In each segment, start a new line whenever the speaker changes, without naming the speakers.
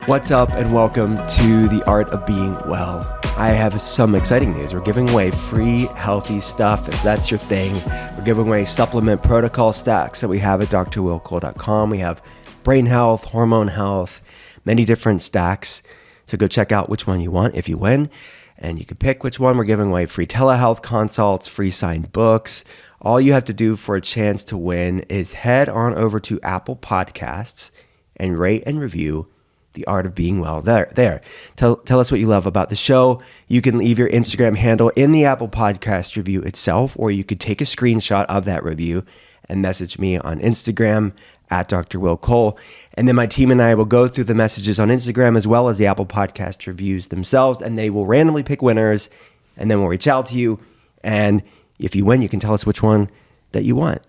What's up and welcome to The Art of Being Well. I have some exciting news. We're giving away free healthy stuff. If that's your thing, we're giving away supplement protocol stacks that we have at drwillcole.com. We have brain health, hormone health, many different stacks. So go check out which one you want if you win. And you can pick which one. We're giving away free telehealth consults, free signed books. All you have to do for a chance to win is head on over to Apple Podcasts and rate and review The Art of Being Well. There. Tell us what you love about the show. You can leave your Instagram handle in the Apple Podcast review itself, or you could take a screenshot of that review and message me on Instagram at Dr. Will Cole. And then my team and I will go through the messages on Instagram as well as the Apple Podcast reviews themselves, and they will randomly pick winners, and then we'll reach out to you. And if you win, you can tell us which one that you want.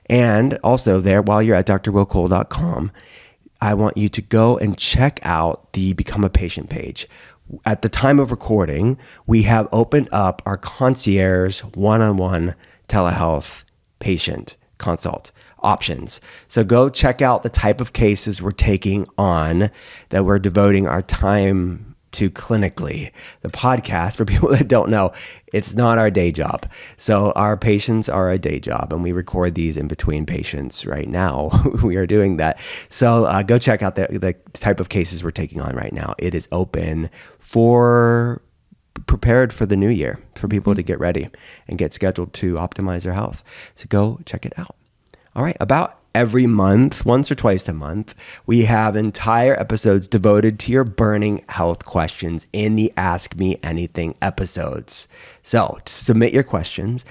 And also there, while you're at drwillcole.com, I want you to go and check out the Become a Patient page. At the time of recording, we have opened up our concierge one-on-one telehealth patient consult options. So go check out the type of cases we're taking on that we're devoting our time to clinically. The podcast, for people that don't know, it's not our day job. So our patients are a day job, and we record these in between patients right now. We are doing that. So go check out the type of cases we're taking on right now. It is open for prepared for the new year, for people to get ready and get scheduled to optimize their health. So go check it out. All right, about every month, once or twice a month, we have entire episodes devoted to your burning health questions in the Ask Me Anything episodes. So to submit your questions,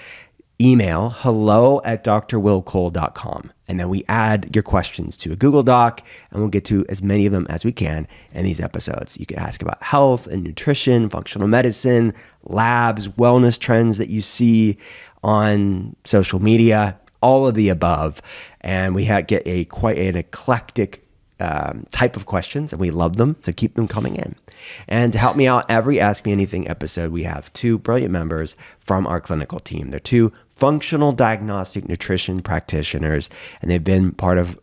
email hello@drwillcole.com. And then we add your questions to a Google Doc, and we'll get to as many of them as we can in these episodes. You can ask about health and nutrition, functional medicine, labs, wellness trends that you see on social media, all of the above. And we get quite an eclectic type of questions, and we love them, so keep them coming in. And to help me out every Ask Me Anything episode, we have two brilliant members from our clinical team. They're two functional diagnostic nutrition practitioners, and they've been part of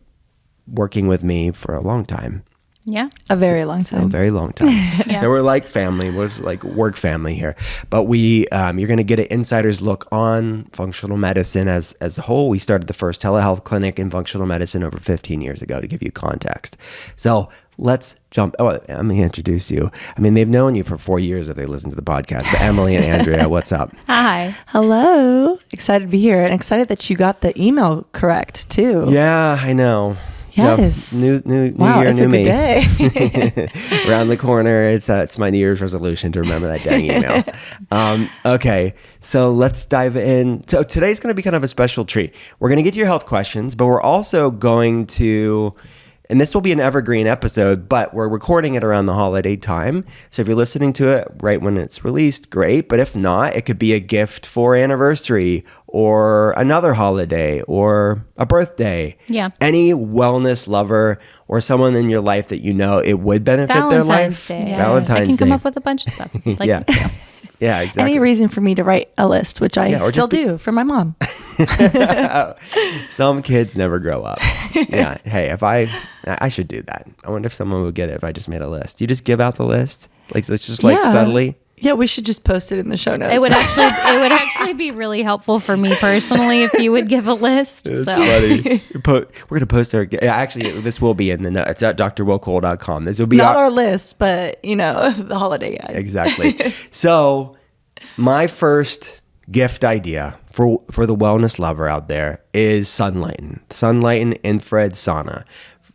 working with me for a long time.
Yeah.
A very long time.
A very long time. Yeah. So we're like family. We're like work family here. But you're going to get an insider's look on functional medicine as a whole. We started the first telehealth clinic in functional medicine over 15 years ago, to give you context. So let's jump. Oh, I'm going to introduce you. I mean, they've known you for 4 years if they listen to the podcast. But Emily and Andrea, what's up?
Hi.
Hello. Excited to be here, and excited that you got the email correct too.
Yeah, I know.
Yes.
New
wow,
year,
it's
new
a
me.
good day.
Around the corner. It's my New Year's resolution to remember that dang email. Okay, so let's dive in. So today's going to be kind of a special treat. We're going to get to your health questions, but we're also going to, and this will be an evergreen episode, but we're recording it around the holiday time. So if you're listening to it right when it's released, great. But if not, it could be a gift for anniversary or another holiday or a birthday.
Yeah.
Any wellness lover or someone in your life that you know it would benefit their life.
Day.
Yeah.
Valentine's Day.
I can come up with a bunch of stuff. Like,
Yeah. Yeah, exactly.
Any reason for me to write a list, which I still do for my mom.
Some kids never grow up. Yeah. Hey, I should do that. I wonder if someone would get it if I just made a list. You just give out the list? Like, it's just like subtly?
Yeah, we should just post it in the show notes.
it would actually be really helpful for me personally if you would give a list.
It's
so.
funny. We're going to post our... Actually, this will be in the notes. It's at drwillcole.com. This will be
not our list, but, the holiday guide.
Exactly. So my first gift idea for the wellness lover out there is Sunlighten infrared sauna.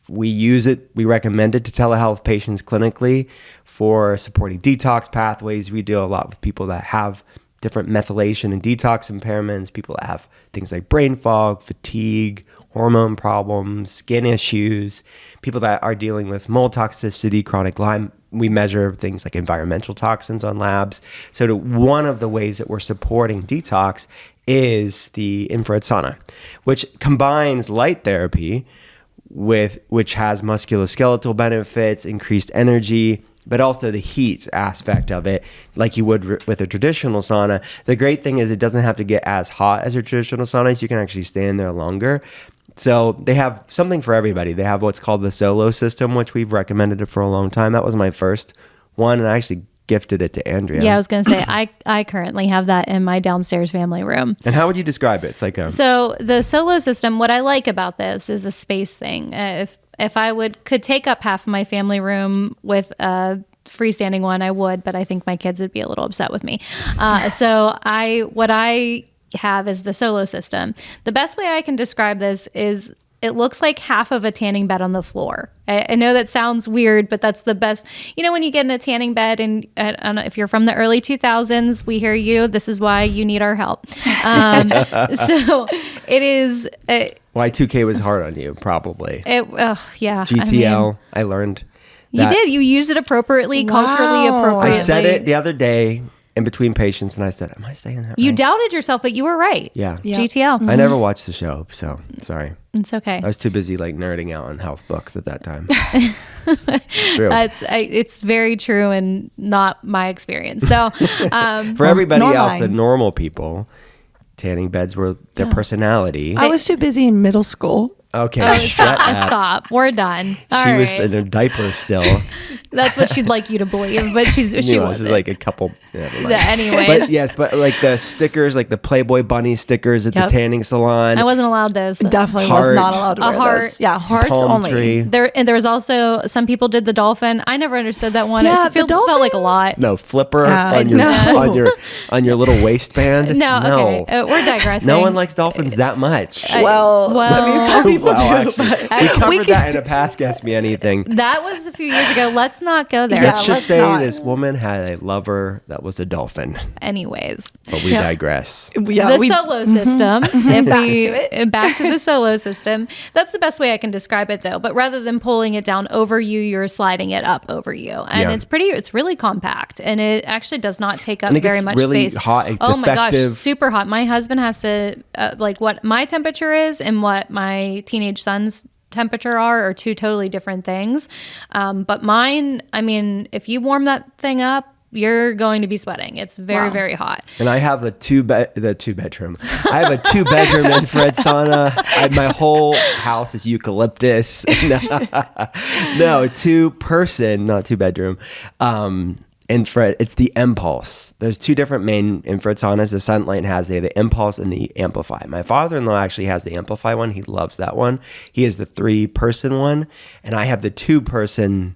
We use it. We recommend it to telehealth patients clinically for supporting detox pathways. We deal a lot with people that have different methylation and detox impairments, people that have things like brain fog, fatigue, hormone problems, skin issues, people that are dealing with mold toxicity, chronic Lyme. We measure things like environmental toxins on labs. So one of the ways that we're supporting detox is the infrared sauna, which combines light therapy which has musculoskeletal benefits, increased energy, but also the heat aspect of it, like you would with a traditional sauna. The great thing is it doesn't have to get as hot as a traditional sauna, so you can actually stay in there longer. So they have something for everybody. They have what's called the Solo system, which we've recommended it for a long time. That was my first one, and I actually gifted it to Andrea.
Yeah, I was going to say, I currently have that in my downstairs family room.
And how would you describe it? It's like
So the Solo system, what I like about this is a space thing. If I could take up half of my family room with a freestanding one, I would, but I think my kids would be a little upset with me. What I have is the Solo system. The best way I can describe this is it looks like half of a tanning bed on the floor. I know that sounds weird, but that's the best. You know, when you get in a tanning bed, and if you're from the early 2000s, we hear you. This is why you need our help. So it is.
Y2K was hard on you, probably.
Yeah.
GTL, I learned.
You did. You used it appropriately, culturally appropriately.
I said it the other day in between patients, and I said, am I saying that right?
You doubted yourself, but you were right.
Yeah.
GTL.
I never watched the show, so sorry.
It's okay.
I was too busy like nerding out on health books at that time. True.
It's very true and not my experience. So
for everybody else, the normal people, tanning beds were their personality.
I was too busy in middle school.
Okay,
stop. We're done.
She was in her diaper still.
That's what she'd like you to believe, but she was
like a couple.
Anyways,
but like the stickers, like the Playboy bunny stickers at the tanning salon.
I wasn't allowed those.
Definitely was not allowed to wear those. Yeah, hearts only.
Tree.
There was also some people did the dolphin. I never understood that one.
Yeah,
it felt like a lot.
No flipper on your little waistband.
No. Okay, we're digressing.
No one likes dolphins that much.
Well, I mean, some people do.
Actually, we covered that in a past Ask Me Anything.
That was a few years ago. Let's not go there.
Let's just say this woman had a lover that was a dolphin.
Anyways.
But we digress.
The Solo system. Back to the Solo system. That's the best way I can describe it, though. But rather than pulling it down over you, you're sliding it up over you. And it's really compact. And it actually does not take up very much
really
space.
Hot. It's
oh my
effective.
gosh, super hot. My husband has to, like what my temperature is and what my teenage son's temperature are two totally different things. But mine, I mean, if you warm that thing up, you're going to be sweating. It's very, very hot.
And I have a two bedroom. I have a 2-bedroom infrared sauna. My whole house is eucalyptus. No, 2-person, not 2-bedroom. Infrared. It's the Impulse. There's 2 different main infrared saunas. The Sunlight has the Impulse and the Amplify. My father-in-law actually has the Amplify one. He loves that one. He has the 3-person one, and I have the 2-person.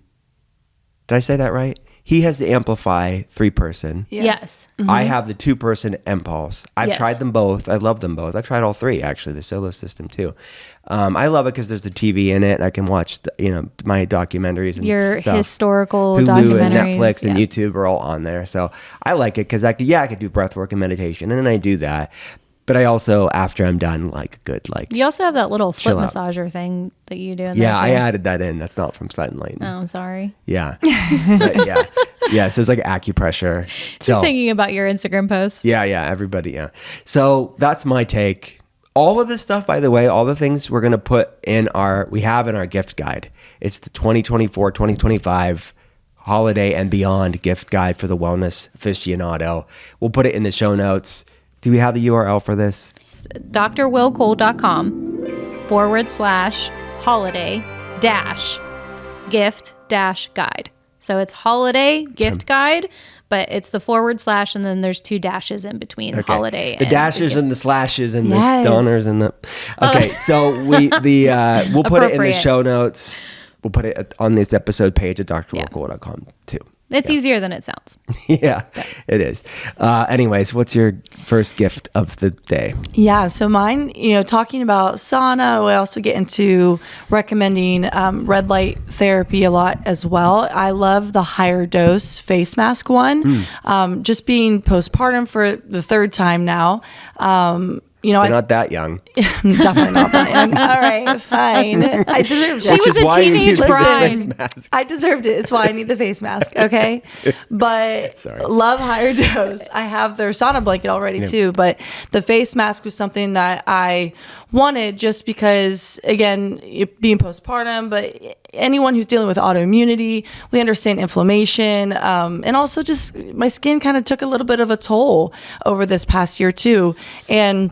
Did I say that right? He has the Amplify 3-person.
Yeah. Yes.
Mm-hmm.
I have the 2-person Impulse. I've tried them both. I love them both. I've tried all 3 actually. The Solo system too. I love it because there's the TV in it, and I can watch my documentaries and
your
stuff.
historical
Hulu
documentaries
and Netflix and YouTube are all on there. So I like it because I could do breath work and meditation, and I do that. But I also, after I'm done,
You also have that little foot
out.
massager thing that you do.
I added that in. That's not from Sunlight.
Oh, sorry.
Yeah. Yeah. So it's like acupressure.
Just thinking about your Instagram posts.
Yeah. Everybody. Yeah. So that's my take. All of this stuff, by the way, all the things we're going to put we have in our gift guide. It's the 2024-2025 holiday and beyond gift guide for the wellness aficionado. We'll put it in the show notes. Do we have the URL for this?
drwillcole.com/holiday-gift-guide. So it's holiday gift guide, but it's the / and then there's 2 dashes in between holiday.
The dashes and the slashes and the donors and the. Okay, so we'll put it in the show notes. We'll put it on this episode page at drwillcole.com too.
It's easier than it sounds.
Yeah, it is. Anyways, what's your first gift of the day?
Yeah, so mine, talking about sauna, we also get into recommending red light therapy a lot as well. I love the higher dose face mask one. Just being postpartum for the 3rd time now.
You're not that young.
Definitely not that young. All right, fine. I deserved it.
She was a teenage bride.
I deserved it. It's why I need the face mask, okay? But love higher dose. I have their sauna blanket already too, but the face mask was something that I wanted just because, again, being postpartum, but anyone who's dealing with autoimmunity, we understand inflammation, and also just my skin kind of took a little bit of a toll over this past year too. And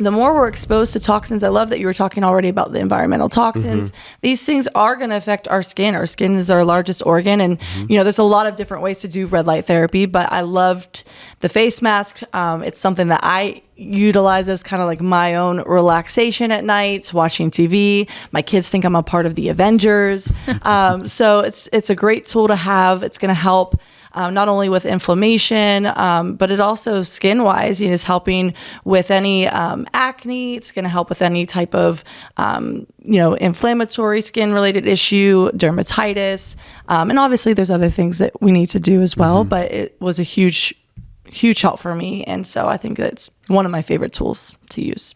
the more we're exposed to toxins, I love that you were talking already about the environmental toxins. These things are going to affect our skin. Our skin is our largest organ. And, there's a lot of different ways to do red light therapy, but I loved the face mask. It's something that I utilize as kind of like my own relaxation at night, watching TV. My kids think I'm a part of the Avengers. So it's a great tool to have. It's going to help not only with inflammation, but it also skin-wise, is helping with any acne. It's going to help with any type of, inflammatory skin-related issue, dermatitis. And obviously there's other things that we need to do as well, but it was a huge help for me. And so I think that's one of my favorite tools to use.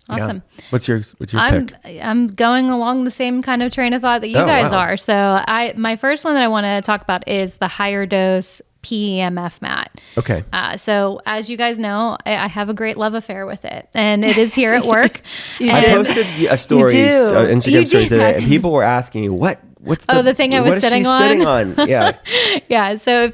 Awesome.
Yeah. What's your pick?
I'm going along the same kind of train of thought that you guys are. So my first one that I want to talk about is the higher dose PEMF mat.
Okay.
So as you guys know, I have a great love affair with it, and it is here at work.
I posted a stories, Instagram stories today, and people were asking me, what's
the thing I was sitting on?
Yeah.
Yeah. So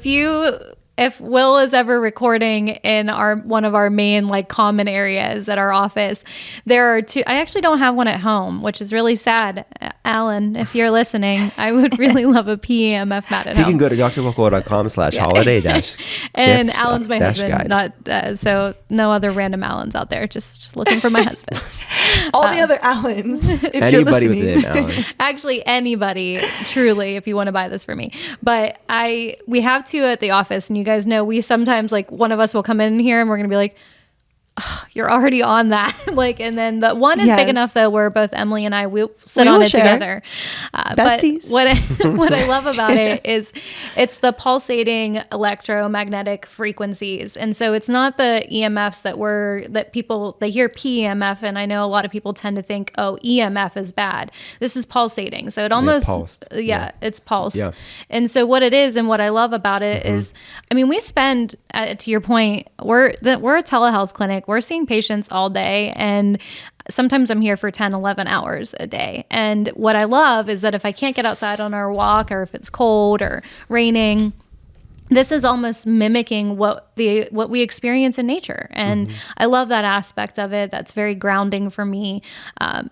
if Will is ever recording in one of our main common areas at our office, there are two. I actually don't have one at home, which is really sad. Alan, if you're listening, I would really love a PEMF mat at home.
You can go to drwilco.com/holiday-
and Alan's my husband, not so no other random Allens out there. Just looking for my husband.
All the other Allens.
Anybody with an Allen.
Actually, anybody, truly, if you want to buy this for me. But we have two at the office, and you guys know we sometimes one of us will come in here and we're going to be like, oh, you're already on that. And then the one is big enough though where both Emily and I will sit on it together.
Besties.
But what I love about it is it's the pulsating electromagnetic frequencies. And so it's not the EMFs that people, they hear PEMF, and I know a lot of people tend to think, oh, EMF is bad. This is pulsating. So it almost, it's pulsed. Yeah. And so what it is and what I love about it is, we spend, to your point, we're a telehealth clinic. We're seeing patients all day, and sometimes I'm here for 10, 11 hours a day. And what I love is that if I can't get outside on our walk, or if it's cold or raining, this is almost mimicking what we experience in nature. And I love that aspect of it. That's very grounding for me.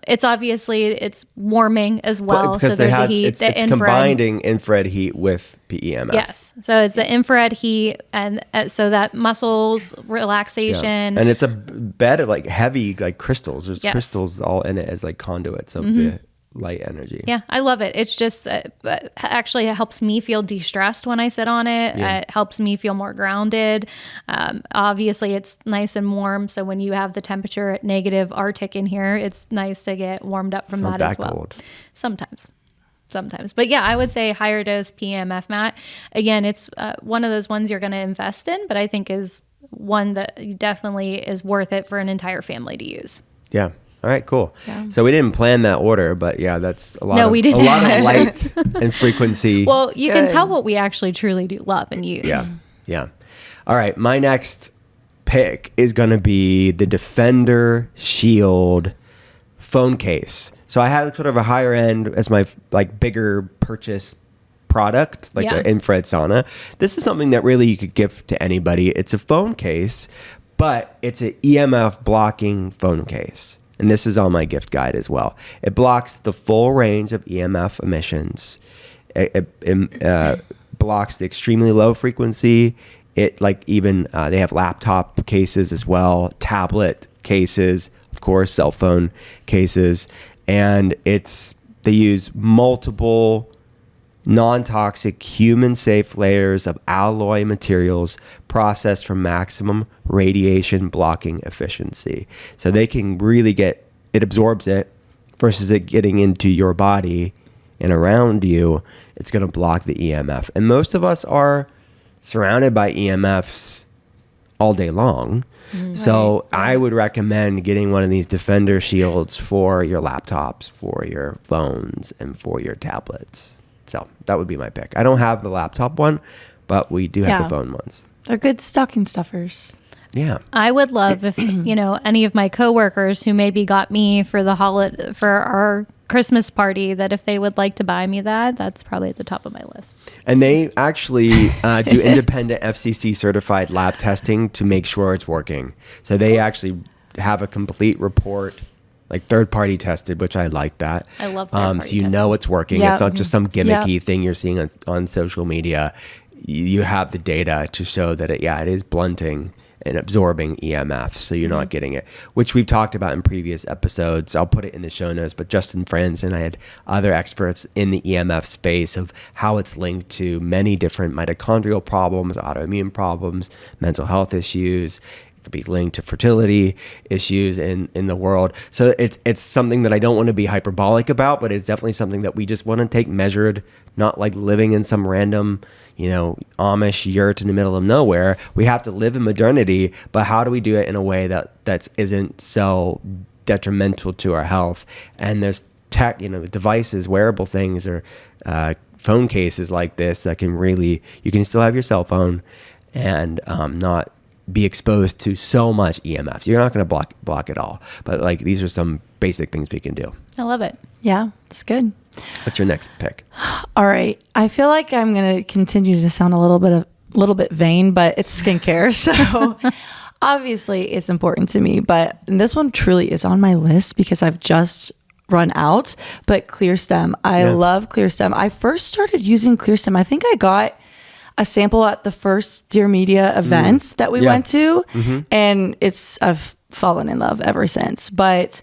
It's warming as well.
Because
so there's a heat.
It's combining infrared heat with PEMF.
Yes. So it's the infrared heat, and so that muscles relaxation.
Yeah. And it's a bed of heavy crystals. There's crystals all in it as conduits of the light energy.
Yeah, I love it. It's just actually it helps me feel de-stressed when I sit on it. It helps me feel more grounded. Obviously it's nice and warm, so when you have the temperature at negative Arctic in here, it's nice to get warmed up from that as well. Cold. Sometimes. But yeah, I would say higher dose PEMF mat. Again, it's one of those ones you're going to invest in, but I think is one that definitely is worth it for an entire family to use.
Yeah. All right, cool. Yeah. So we didn't plan that order, but that's a lot of light and frequency.
Well, you can tell what we actually truly do love and use.
Yeah. All right, my next pick is going to be the Defender Shield phone case. So I have sort of a higher end as my bigger purchase product, an infrared sauna. This is something that really you could give to anybody. It's a phone case, but it's an EMF blocking phone case. And this is on my gift guide as well. It blocks the full range of EMF emissions. It blocks the extremely low frequency. It they have laptop cases as well, tablet cases, of course, cell phone cases, and they use multiple non-toxic, human-safe layers of alloy materials processed for maximum radiation blocking efficiency. So they can really it absorbs it versus it getting into your body and around you. It's going to block the EMF. And most of us are surrounded by EMFs all day long. So I would recommend getting one of these Defender Shields for your laptops, for your phones, and for your tablets. So that would be my pick. I don't have the laptop one, but we do have the phone ones.
They're good stocking stuffers.
Yeah.
I would love if, any of my coworkers who maybe got me for for our Christmas party, that if they would like to buy me that's probably at the top of my list.
And they actually do independent FCC certified lab testing to make sure it's working. So they actually have a complete report, like third-party tested, which I like that.
I love third-party
so you know it's working.
Yep.
It's not just some gimmicky
Yep.
thing you're seeing on social media. You have the data to show that it is blunting and absorbing EMFs, so you're not getting it, which we've talked about in previous episodes. I'll put it in the show notes, but Justin Friends and I had other experts in the EMF space of how it's linked to many different mitochondrial problems, autoimmune problems, mental health issues. It could be linked to fertility issues in the world. So it's something that I don't want to be hyperbolic about, but it's definitely something that we just want to take measured, not like living in some random, Amish yurt in the middle of nowhere. We have to live in modernity, but how do we do it in a way that isn't so detrimental to our health? And there's tech, devices, wearable things, or phone cases like this that can really, you can still have your cell phone and not be exposed to so much EMFs. You're not going to block it all, but like these are some basic things we can do.
I love it.
Yeah, it's good.
What's your next pick?
All right. I feel like I'm going to continue to sound a little bit vain, but it's skincare. So obviously it's important to me, but this one truly is on my list because I've just run out, but ClearStem. I love ClearStem. I first started using ClearStem. I think I got a sample at the first Dear Media events that we went to, and I've fallen in love ever since. But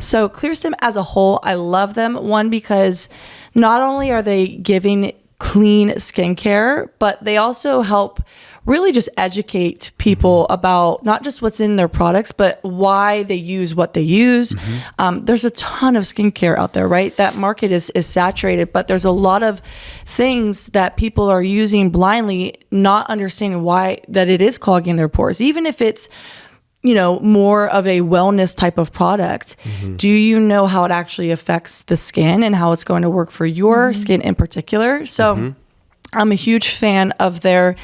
so ClearStem as a whole, I love them. One, because not only are they giving clean skincare, but they also help really just educate people about not just what's in their products, but why they use what they use. There's a ton of skincare out there, right? That market is saturated, but there's a lot of things that people are using blindly, not understanding why that it is clogging their pores, even if it's more of a wellness type of product. Do you know how it actually affects the skin and how it's going to work for your skin in particular? So I'm a huge fan of their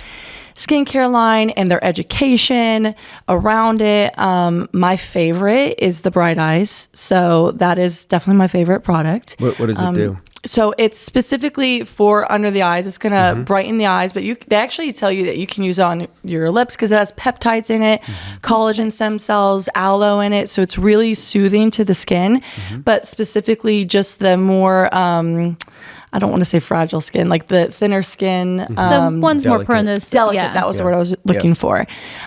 skincare line and their education around it. My favorite is the Bright Eyes. So that is definitely my favorite product.
What does it do?
So it's specifically for under the eyes. It's going to brighten the eyes, but they actually tell you that you can use it on your lips because it has peptides in it, collagen stem cells, aloe in it. So it's really soothing to the skin, but specifically just the more, I don't want to say fragile skin, like the thinner skin.
The one's more prone to
delicate. That was the word I was looking for.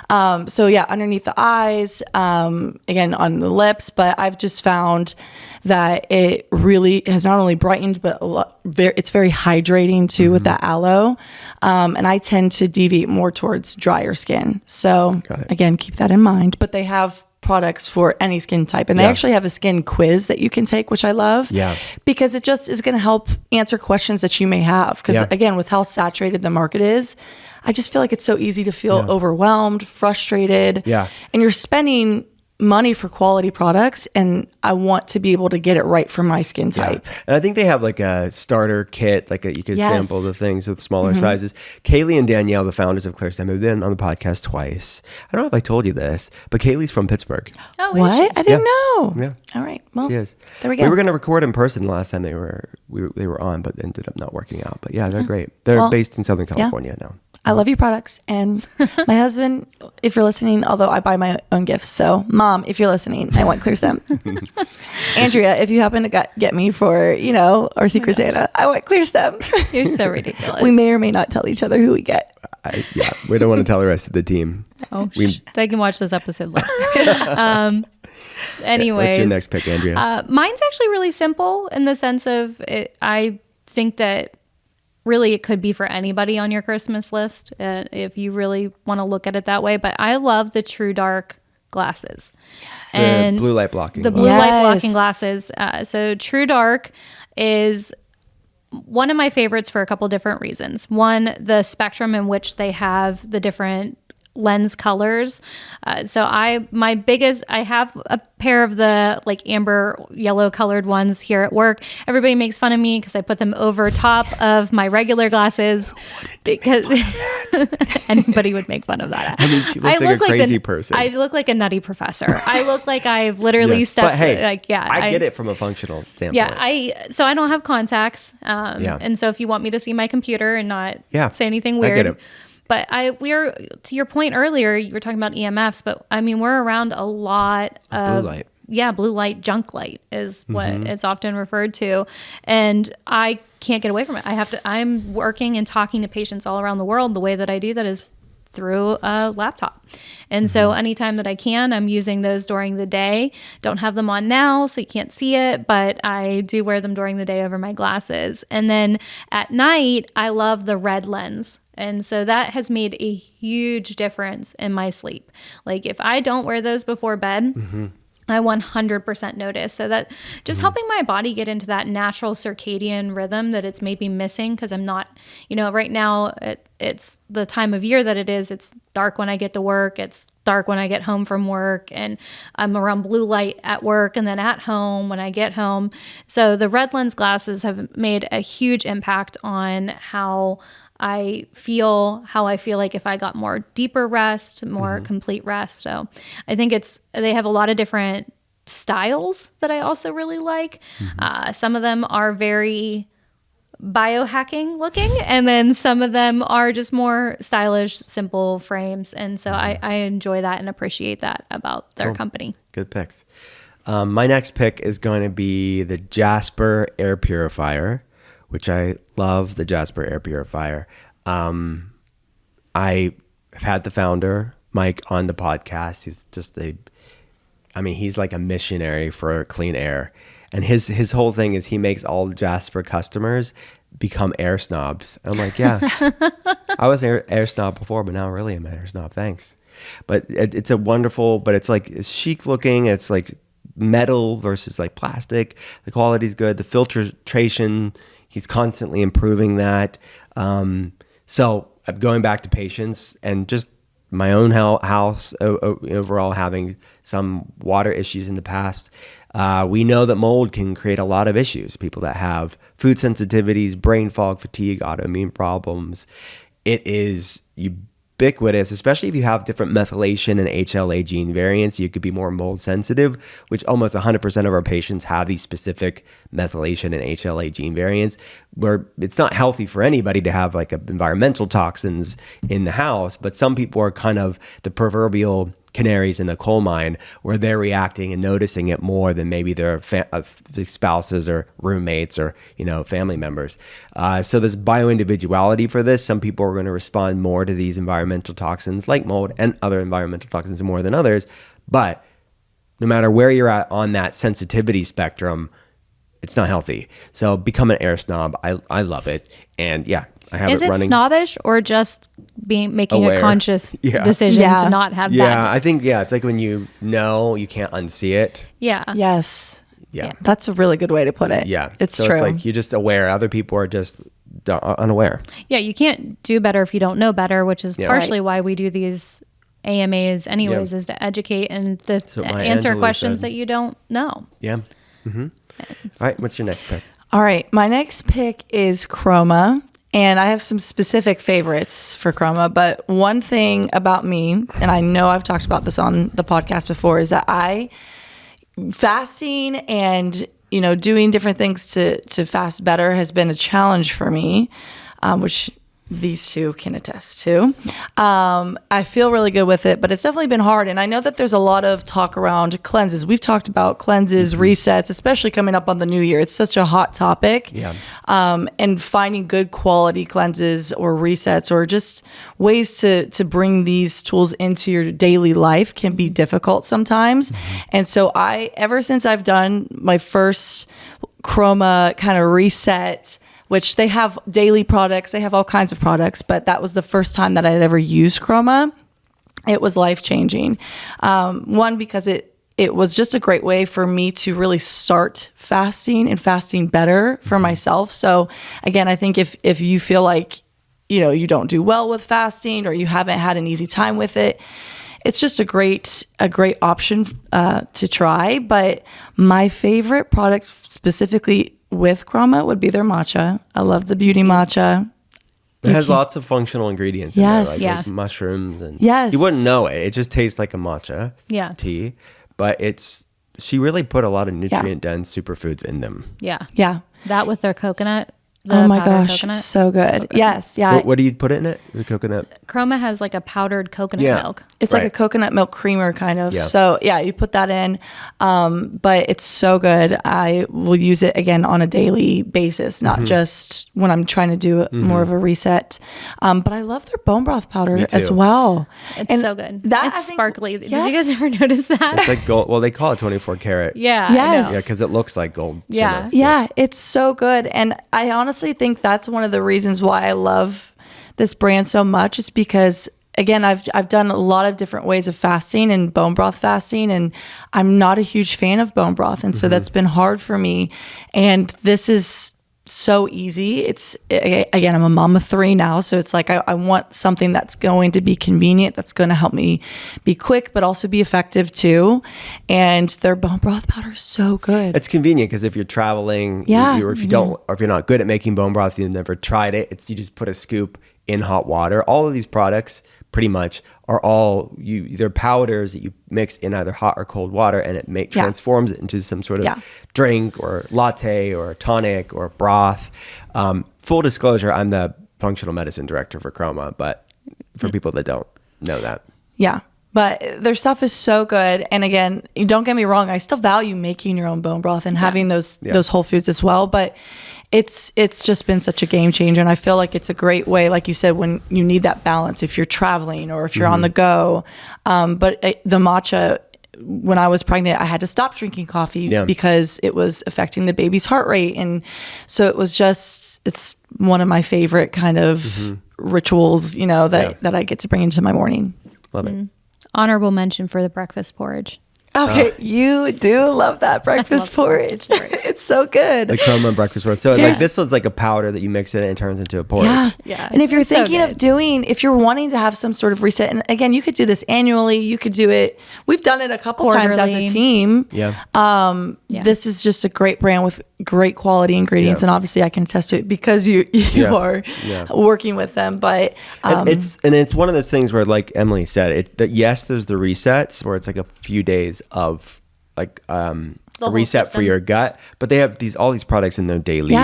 So underneath the eyes, again on the lips, but I've just found that it really has not only brightened, but it's very hydrating too with that aloe. And I tend to deviate more towards drier skin. So again, keep that in mind. But they have products for any skin type, and they actually have a skin quiz that you can take, which I love, because it just is going to help answer questions that you may have, because again, with how saturated the market is, I just feel like it's so easy to feel overwhelmed, frustrated, and you're spending money for quality products, and I want to be able to get it right for my skin type.
And I think they have like a starter kit, like you could sample the things with smaller sizes. Kaylee and Danielle, the founders of ClearStem, have been on the podcast twice. I don't know if I told you this, but Kaylee's from Pittsburgh.
Oh, what? I didn't know.
Yeah.
All right. Well,
she is.
There we go.
We were going to record in person the last time they were on, but ended up not working out. But they're great. They're based in Southern California now.
I love your products. And my husband, if you're listening, although I buy my own gifts. So Mom, if you're listening, I want ClearStem. Andrea, if you happen to get me for, our Secret Santa, I want ClearStem.
You're so ridiculous.
We may or may not tell each other who we get.
We don't want to tell the rest of the team.
They can watch this episode later. Anyways.
What's your next pick, Andrea?
Mine's actually really simple in the sense of I think that really it could be for anybody on your Christmas list if you really want to look at it that way. But I love the True Dark glasses.
The blue light blocking.
The blue light blocking glasses. So True Dark is one of my favorites for a couple different reasons. One, the spectrum in which they have the different lens colors. So I have a pair of the like amber yellow colored ones here at work. Everybody makes fun of me because I put them over top of my regular glasses because anybody would make fun of that.
I mean, she looks like a crazy person.
I look like a nutty professor. I look like I've literally stepped.
But hey,
I
get it from a functional standpoint.
Yeah, so I don't have contacts. And so if you want me to see my computer and not say anything weird,
I get it.
But we're, to your point earlier, you were talking about EMFs, but I mean, we're around a lot of
blue light.
Yeah, blue light, junk light is what it's often referred to. And I can't get away from it. I'm working and talking to patients all around the world. The way that I do that is through a laptop. And so anytime that I can, I'm using those during the day. Don't have them on now, so you can't see it, but I do wear them during the day over my glasses. And then at night, I love the red lens. And so that has made a huge difference in my sleep. Like if I don't wear those before bed, I 100% notice. So that just helping my body get into that natural circadian rhythm that it's maybe missing, because I'm not, right now it's the time of year that it is. It's dark when I get to work. It's dark when I get home from work, and I'm around blue light at work and then at home when I get home. So the red lens glasses have made a huge impact on how I feel like if I got more deeper rest, more complete rest. So I think they have a lot of different styles that I also really like. Some of them are very biohacking looking, and then some of them are just more stylish, simple frames. And so I enjoy that and appreciate that about their company.
Good picks. My next pick is going to be the Jasper Air Purifier, which I love the Jasper Air Purifier. I have had the founder, Mike, on the podcast. He's just he's like a missionary for clean air. And his whole thing is he makes all the Jasper customers become air snobs. I'm like, yeah, I was air snob before, but now really I'm an air snob. Thanks. But it's a wonderful, but it's like it's chic looking. It's like metal versus like plastic. The quality's good. The filtration, he's constantly improving that. So I'm going back to patients and just my own house overall having some water issues in the past. We know that mold can create a lot of issues. People that have food sensitivities, brain fog, fatigue, autoimmune problems. It is ubiquitous, especially if you have different methylation and HLA gene variants. You could be more mold sensitive, which almost 100% of our patients have these specific methylation and HLA gene variants, where it's not healthy for anybody to have like environmental toxins in the house. But some people are kind of the proverbial canaries in the coal mine, where they're reacting and noticing it more than maybe their spouses or roommates or family members. So there's bioindividuality for this. Some people are going to respond more to these environmental toxins like mold and other environmental toxins more than others. But no matter where you're at on that sensitivity spectrum, it's not healthy. So become an air snob. I love it. And yeah, I have
Is it
running.
Snobbish or just making
aware.
A conscious decision to not have that?
Yeah, I think, it's like when you can't unsee it.
Yeah.
Yes.
Yeah.
That's a really good way to put it.
Yeah.
It's
so
true.
It's like you're just aware. Other people are just unaware.
Yeah, you can't do better if you don't know better, which is partially why we do these AMAs anyways, is to educate and to answer
Angelou
questions
said.
that you don't know.
Yeah. Mm-hmm. All right, what's your next pick?
All right, my next pick is Chroma. And I have some specific favorites for Chroma, but one thing about me, and I know I've talked about this on the podcast before, is that fasting and doing different things to fast better has been a challenge for me, which these two can attest to. I feel really good with it, but it's definitely been hard. And I know that there's a lot of talk around cleanses. We've talked about cleanses, resets, especially coming up on the new year. It's such a hot topic.
Yeah.
And finding good quality cleanses or resets or just ways to bring these tools into your daily life can be difficult sometimes. And so ever since I've done my first Chroma kind of reset, which they have daily products, they have all kinds of products, but that was the first time that I'd ever used Chroma. It was life-changing. One, because it was just a great way for me to really start fasting and fasting better for myself. So again, I think if you feel like, you don't do well with fasting or you haven't had an easy time with it, it's just a great option to try. But my favorite product specifically with Chroma would be their matcha. I love the beauty matcha.
It has lots of functional ingredients in there, like
Yes.
mushrooms, and
Yes.
you wouldn't know it. It just tastes like a matcha tea, but she really put a lot of nutrient dense superfoods in them.
Yeah.
Yeah.
That with their coconut The
Oh my
powdered
gosh,
coconut.
so good. Yes, yeah.
What do you put in it? The coconut?
Chroma has like a powdered coconut milk.
It's like a coconut milk creamer kind of.
Yeah.
So yeah, you put that in. But it's so good. I will use it again on a daily basis, not just when I'm trying to do more of a reset. But I love their bone broth powder as well.
It's so good. It's sparkly. Did you guys ever notice that?
It's like gold. Well, they call it 24 karat.
Yeah.
Yes.
Yeah, because it looks like gold.
Yeah.
shimmer, so.
Yeah, it's so good. And I honestly think that's one of the reasons why I love this brand so much, is because again, I've done a lot of different ways of fasting and bone broth fasting, and I'm not a huge fan of bone broth. And so that's been hard for me. And this is so easy. It's, again, I'm a mom of 3 now. So it's like, I want something that's going to be convenient, that's going to help me be quick, but also be effective too. And their bone broth powder is so good.
It's convenient because if you're traveling, or if you don't, or if you're not good at making bone broth, you've never tried it. You just put a scoop in hot water. All of these products pretty much are all they're powders that you mix in either hot or cold water, and it transforms it into some sort of drink or latte or tonic or broth. Full disclosure, I'm the functional medicine director for Chroma, but for people that don't know that.
Yeah. But their stuff is so good. And again, don't get me wrong, I still value making your own bone broth and having those whole foods as well. But it's just been such a game changer. And I feel like it's a great way, like you said, when you need that balance, if you're traveling or if you're on the go. But the matcha, when I was pregnant, I had to stop drinking coffee because it was affecting the baby's heart rate. And so it's one of my favorite kind of rituals, that I get to bring into my morning.
Love it.
Honorable mention for the breakfast porridge.
Okay, you do love that breakfast porridge. It's so good.
The Chroma breakfast porridge. So like this one's like a powder that you mix in and it turns into a porridge.
Yeah.
And if you're thinking of if you're wanting to have some sort of reset, and again, you could do this annually, you could do it. We've done it a couple times as a team.
Yeah.
This is just a great brand with great quality ingredients, and obviously I can attest to it because you are working with them. But
it's one of those things where, like Emily said, yes, there's the resets where it's like a few days of like a reset for your gut, but they have all these products in their daily.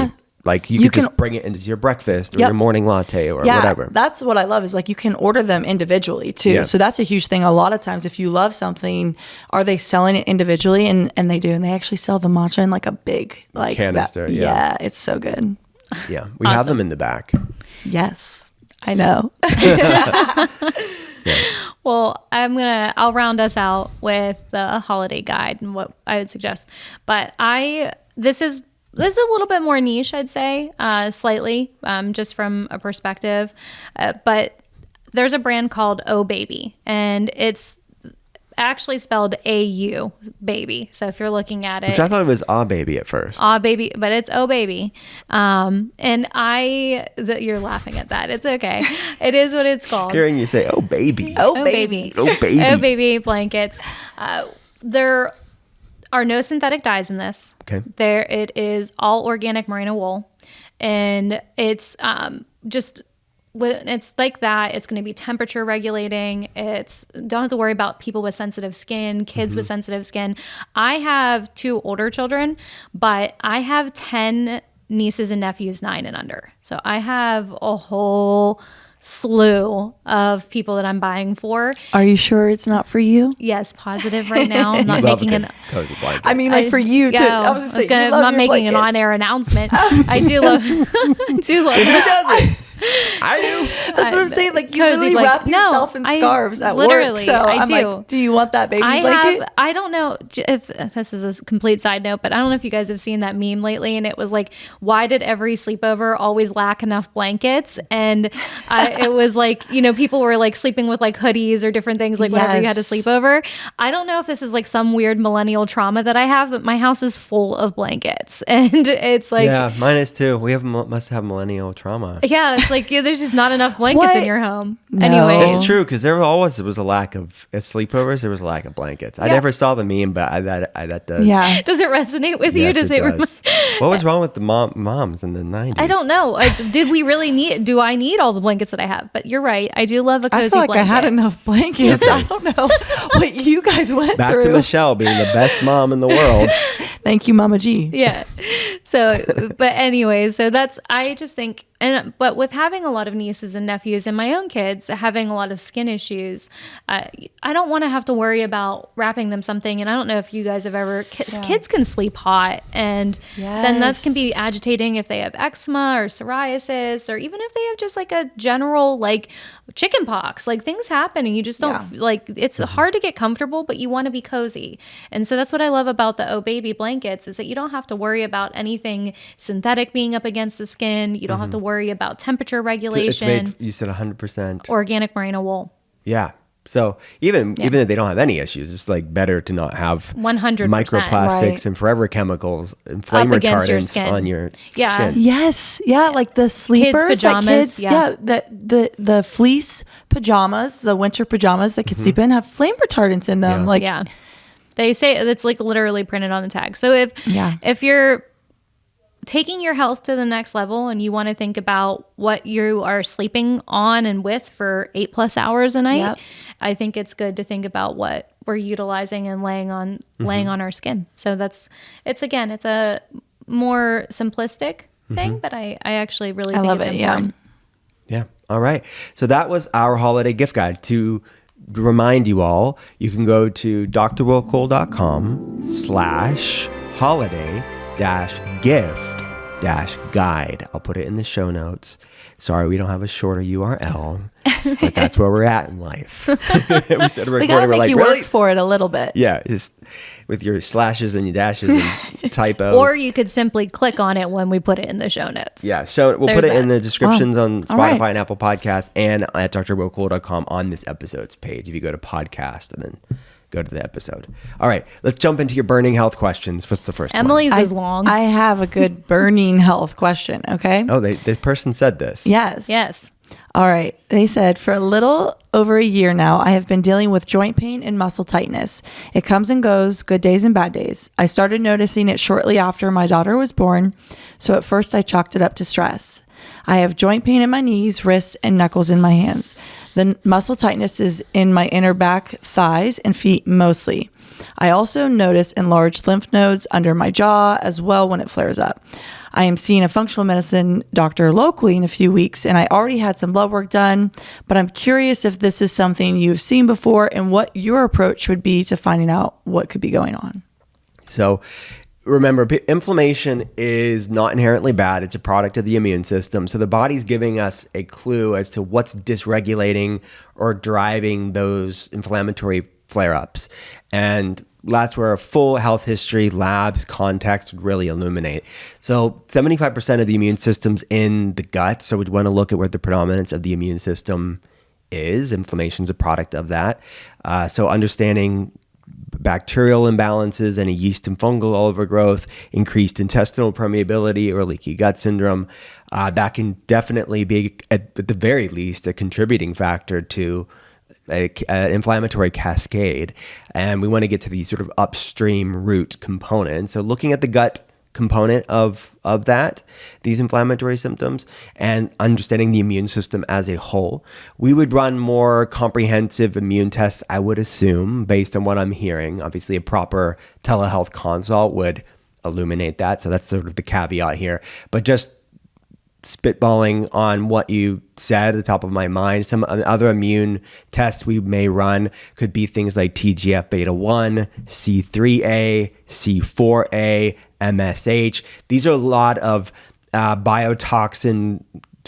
Like you could just bring it into your breakfast or your morning latte or whatever.
That's what I love, is like you can order them individually too. Yeah. So that's a huge thing. A lot of times if you love something, are they selling it individually? And they do. And they actually sell the matcha in like a big like
canister.
Yeah, it's so good.
Yeah. We have them in the back.
Yes, I know.
Well, I'll round us out with the holiday guide and what I would suggest. But this is a little bit more niche, I'd say, slightly, just from a perspective. But there's a brand called Oh Baby, and it's actually spelled A-U, baby. So if you're looking at it,
which I thought it was Ah Baby at first.
Ah Baby, but it's Oh Baby. And you're laughing at that. It's okay. It is what it's called.
Hearing you say, Oh Baby.
Oh Baby.
Oh Baby.
Oh Baby blankets. There are no synthetic dyes in this.
Okay.
It is all organic merino wool, and it's just when it's like that, it's going to be temperature regulating. Don't have to worry about people with sensitive skin, kids with sensitive skin. I have 2 older children, but I have 10 nieces and nephews 9 and under. So I have a whole slew of people that I'm buying for.
Are you sure it's not for you?
Yes, positive right now. I'm not making an.
I mean, like for you too.
I'm not making an on-air announcement. I do love. I do love.
Who does it? I do.
That's what I'm saying. Like you literally wrap yourself in scarves at work. So I do. Like, do you want that baby blanket?
I don't know if this is a complete side note, but I don't know if you guys have seen that meme lately. And it was like, why did every sleepover always lack enough blankets? And it was like, people were like sleeping with like hoodies or different things, like whenever you had a sleepover. I don't know if this is like some weird millennial trauma that I have, but my house is full of blankets, and it's like,
yeah, mine is too. We must have millennial trauma.
Yeah, it's like there's just not enough blankets in your home.
No.
Anyway,
it's true, because there was a lack of at sleepovers. There was a lack of blankets. I never saw the meme, but that does.
Yeah.
Does it resonate with you?
Yes,
Does
it does. What was wrong with the moms in the 90s?
I don't know. Do I need all the blankets that I have? But you're right. I do love a cozy
I feel like
blanket.
I had enough blankets. I don't know what you guys went
Back
through.
to Michelle being the best mom in the world.
Thank you, Mama G.
Yeah. But anyway, so that's, I just think, but with having a lot of nieces and nephews and my own kids having a lot of skin issues, I don't want to have to worry about wrapping them something. And I don't know if you guys have ever, kids can sleep hot, and then that can be agitating if they have eczema or psoriasis, or even if they have just like a general like chicken pox, like things happen and you just don't like, it's hard to get comfortable, but you want to be cozy. And so that's what I love about the Oh Baby blankets, is that you don't have to worry about anything synthetic being up against the skin. You don't have to worry about temperature regulation.
It's made, you said 100%
organic merino wool.
Yeah. So even if they don't have any issues, it's like better to not have
100%
microplastics and forever chemicals and flame retardants on your skin.
Yes. Yeah. Like the sleepers,
kids pajamas.
The fleece pajamas, the winter pajamas that kids sleep in have flame retardants in them.
They say it's like literally printed on the tag. So if you're taking your health to the next level and you want to think about what you are sleeping on and with for 8+ hours a night, I think it's good to think about what we're utilizing and laying on our skin. So it's a more simplistic thing, but I actually really think it's important.
Yeah. All right. So that was our holiday gift guide. To remind you all, you can go to drwillcole.com/holiday-gift-guide. I'll put it in the show notes. Sorry, we don't have a shorter URL, but that's where we're at in life. We started recording,
we gotta make you
really?
work for it a little bit.
Yeah, just with your slashes and your dashes and typos.
Or you could simply click on it when we put it in the show notes.
Yeah, so we'll put it in the descriptions on Spotify and Apple Podcasts, and at drwillcole.com on this episode's page. If you go to podcast and then go to the episode. All right, let's jump into your burning health questions. What's the first
Emily's
one?
is long.
I have a good burning health question, okay?
Oh, this person said this.
Yes. All right. They said, for a little over a year now, I have been dealing with joint pain and muscle tightness. It comes and goes, good days and bad days. I started noticing it shortly after my daughter was born, so at first I chalked it up to stress. I have joint pain in my knees, wrists, and knuckles in my hands. The muscle tightness is in my inner back, thighs, and feet mostly. I also notice enlarged lymph nodes under my jaw as well when it flares up. I am seeing a functional medicine doctor locally in a few weeks, and I already had some blood work done, but I'm curious if this is something you've seen before and what your approach would be to finding out what could be going on.
So remember, inflammation is not inherently bad. It's a product of the immune system. So the body's giving us a clue as to what's dysregulating or driving those inflammatory flare-ups. And that's where a full health history, labs, context would really illuminate. So 75% of the immune system's in the gut. So we'd want to look at where the predominance of the immune system is. Inflammation's a product of that. So understanding bacterial imbalances, any yeast and fungal overgrowth, increased intestinal permeability, or leaky gut syndrome, that can definitely be, at the very least, a contributing factor to an inflammatory cascade. And we want to get to these sort of upstream root components. So looking at the gut component of that, these inflammatory symptoms, and understanding the immune system as a whole, we would run more comprehensive immune tests, I would assume, based on what I'm hearing. Obviously, a proper telehealth consult would illuminate that. So that's sort of the caveat here. But just spitballing on what you said at the top of my mind, some other immune tests we may run could be things like TGF beta 1, C3A, C4A, MSH. These are a lot of biotoxin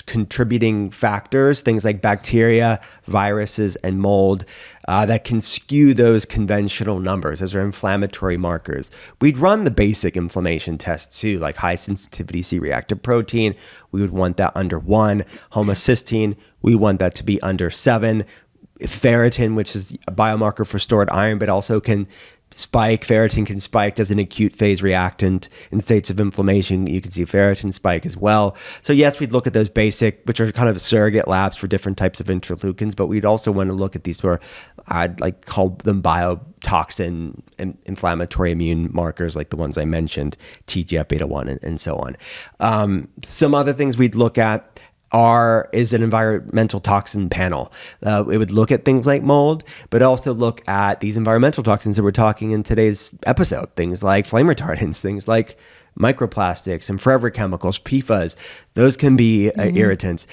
contributing factors, things like bacteria, viruses, and mold that can skew those conventional numbers as are inflammatory markers. We'd run the basic inflammation tests too, like high sensitivity C-reactive protein. We would want that under 1. Homocysteine, we want that to be under 7. Ferritin, which is a biomarker for stored iron, but also can spike. Ferritin can spike as an acute phase reactant in states of inflammation. You can see ferritin spike as well. So yes, we'd look at those basic, which are kind of surrogate labs for different types of interleukins, but we'd also want to look at these sort of, I'd like call them biotoxin and inflammatory immune markers, like the ones I mentioned, TGF beta 1 and so on. Some other things we'd look at is an environmental toxin panel. It would look at things like mold, but also look at these environmental toxins that we're talking in today's episode, things like flame retardants, things like microplastics and forever chemicals, PFAS. Those can be irritants.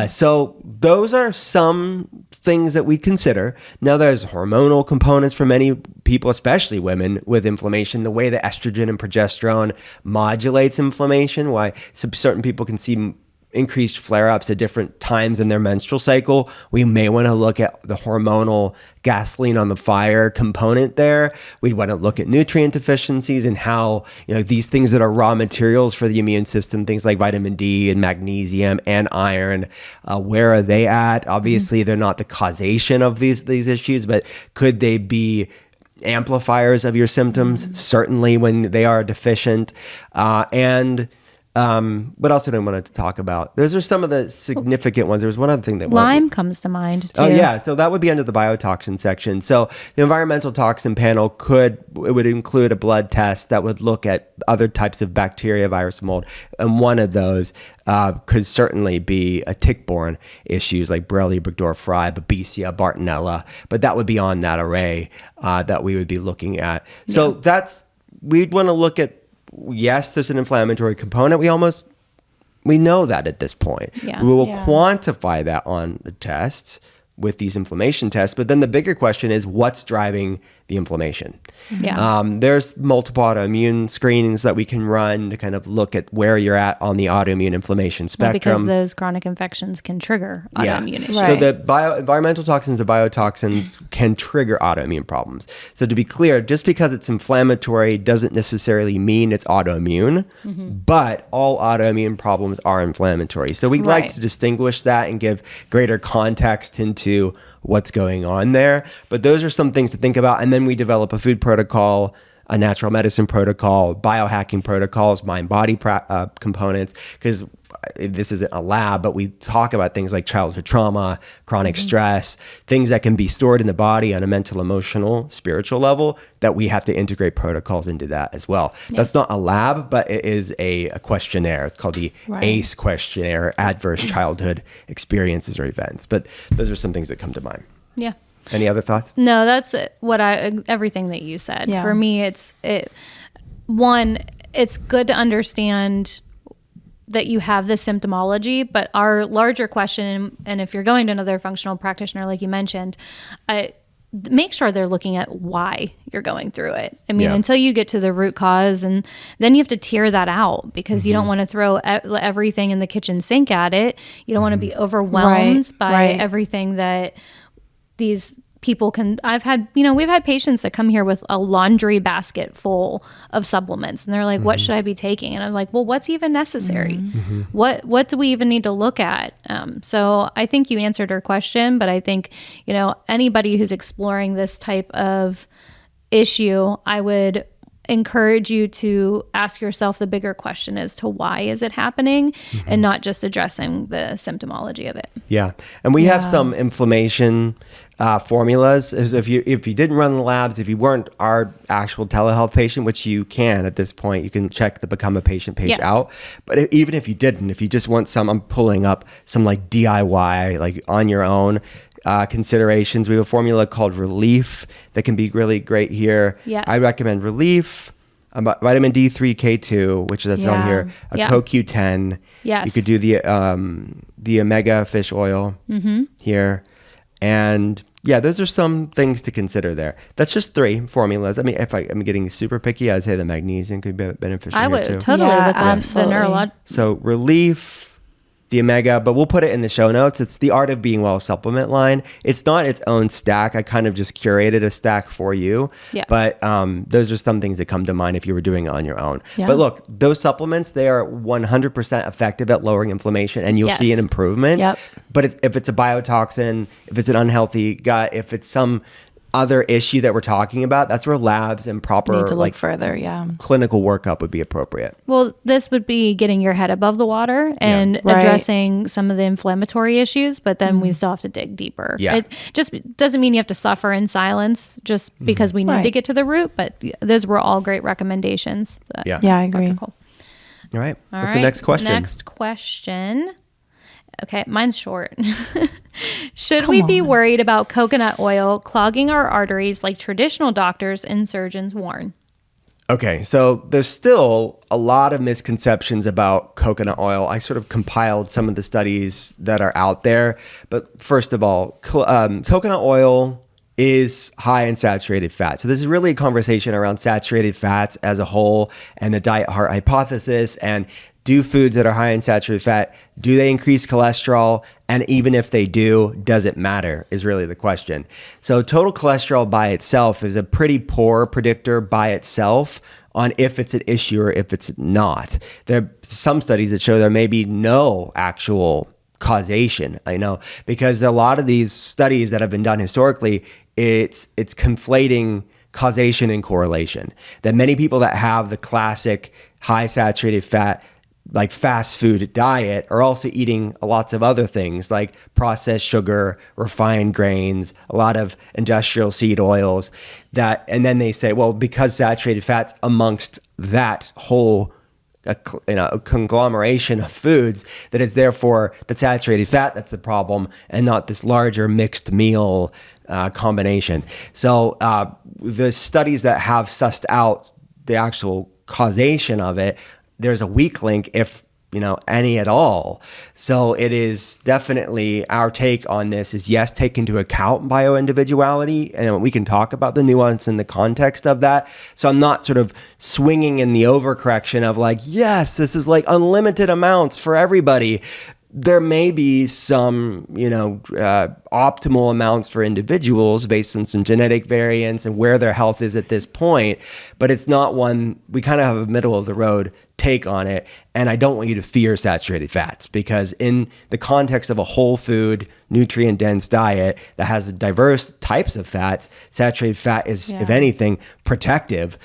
So those are some things that we consider. Now there's hormonal components for many people, especially women with inflammation, the way that estrogen and progesterone modulates inflammation, why certain people can see increased flare-ups at different times in their menstrual cycle. We may want to look at the hormonal gasoline on the fire component there. We want to look at nutrient deficiencies and how, these things that are raw materials for the immune system, things like vitamin D and magnesium and iron, where are they at? Obviously, they're not the causation of these issues, but could they be amplifiers of your symptoms? Certainly when they are deficient. What else did I want to talk about? Those are some of the significant ones. There was one other thing that
Lyme comes to mind too.
Oh yeah, so that would be under the biotoxin section. So the environmental toxin panel would include a blood test that would look at other types of bacteria, virus, mold, and one of those could certainly be a tick-borne issues like Borrelia burgdorferi, Babesia, Bartonella, but that would be on that array that we would be looking at. So we'd want to look at. Yes, there's an inflammatory component. We know that at this point.
Yeah.
We will quantify that on the tests with these inflammation tests. But then the bigger question is what's driving the inflammation?
Yeah.
There's multiple autoimmune screenings that we can run to kind of look at where you're at on the autoimmune inflammation spectrum.
Because those chronic infections can trigger autoimmune issues.
Right.
So the environmental toxins and biotoxins can trigger autoimmune problems. So to be clear, just because it's inflammatory doesn't necessarily mean it's autoimmune, but all autoimmune problems are inflammatory. So we like to distinguish that and give greater context into what's going on there. But those are some things to think about. And then we develop a food protocol, a natural medicine protocol, biohacking protocols, mind-body components, because this isn't a lab, but we talk about things like childhood trauma, chronic stress, things that can be stored in the body on a mental, emotional, spiritual level that we have to integrate protocols into that as well. Yeah. That's not a lab, but it is a questionnaire. It's called the ACE questionnaire, Adverse Childhood Experiences or Events. But those are some things that come to mind.
Yeah.
Any other thoughts?
No, that's everything that you said. Yeah. For me, it's good to understand that you have this symptomology, but our larger question, and if you're going to another functional practitioner, like you mentioned, make sure they're looking at why you're going through it. I mean, until you get to the root cause, and then you have to tear that out because you don't want to throw everything in the kitchen sink at it. You don't want to be overwhelmed by everything that these people can. We've had patients that come here with a laundry basket full of supplements, and they're like, what should I be taking? And I'm like, well, what's even necessary? What do we even need to look at? So I think you answered her question, but I think, anybody who's exploring this type of issue, I would encourage you to ask yourself the bigger question as to why is it happening, and not just addressing the symptomology of it. Yeah.
And we have some inflammation formulas. If you didn't run the labs, if you weren't our actual telehealth patient, which you can at this point, you can check the Become a Patient page out. But even if you didn't, if you just want some, I'm pulling up some like DIY, like on your own considerations. We have a formula called Relief that can be really great here.
Yes.
I recommend Relief, vitamin D3, K2, which is on here, a CoQ10.
Yes.
You could do the omega fish oil here. And those are some things to consider there. That's just 3 formulas. I mean, if I'm getting super picky, I'd say the magnesium could be beneficial here too.
I would totally with the neurological.
So Relief, the omega, but we'll put it in the show notes. It's the Art of Being Well supplement line. It's not its own stack. I kind of just curated a stack for you. Yeah. But those are some things that come to mind if you were doing it on your own. Yeah. But look, those supplements, they are 100% effective at lowering inflammation, and you'll see an improvement. Yep. But if it's a biotoxin, if it's an unhealthy gut, if it's some other issue that we're talking about, that's where labs and proper
need to look further,
clinical workup would be appropriate.
Well, this would be getting your head above the water and addressing some of the inflammatory issues, but then we still have to dig deeper. Yeah. It just doesn't mean you have to suffer in silence just because we need to get to the root, but those were all great recommendations.
I agree.
All right. What's the next question?
Next question. Okay, mine's short. Should we be worried about coconut oil clogging our arteries like traditional doctors and surgeons warn?
Okay, so there's still a lot of misconceptions about coconut oil. I sort of compiled some of the studies that are out there. But first of all, coconut oil is high in saturated fat. So this is really a conversation around saturated fats as a whole and the diet heart hypothesis. And do foods that are high in saturated fat, do they increase cholesterol? And even if they do, does it matter is really the question. So total cholesterol by itself is a pretty poor predictor by itself on if it's an issue or if it's not. There are some studies that show there may be no actual causation, I know, because a lot of these studies that have been done historically, it's conflating causation and correlation. That many people that have the classic high saturated fat, like fast food diet, are also eating lots of other things like processed sugar, refined grains, a lot of industrial seed oils and then they say, well, because saturated fats amongst that whole a conglomeration of foods, that it's therefore the saturated fat that's the problem and not this larger mixed meal combination. So the studies that have sussed out the actual causation of it, there's a weak link, if any at all. So it is definitely our take on this is yes, take into account bioindividuality, and we can talk about the nuance and the context of that. So I'm not sort of swinging in the overcorrection of like, yes, this is like unlimited amounts for everybody. There may be some, optimal amounts for individuals based on some genetic variants and where their health is at this point, but it's not one, we kind of have a middle of the road take on it. And I don't want you to fear saturated fats, because in the context of a whole food, nutrient dense diet that has diverse types of fats, saturated fat is, if anything, protective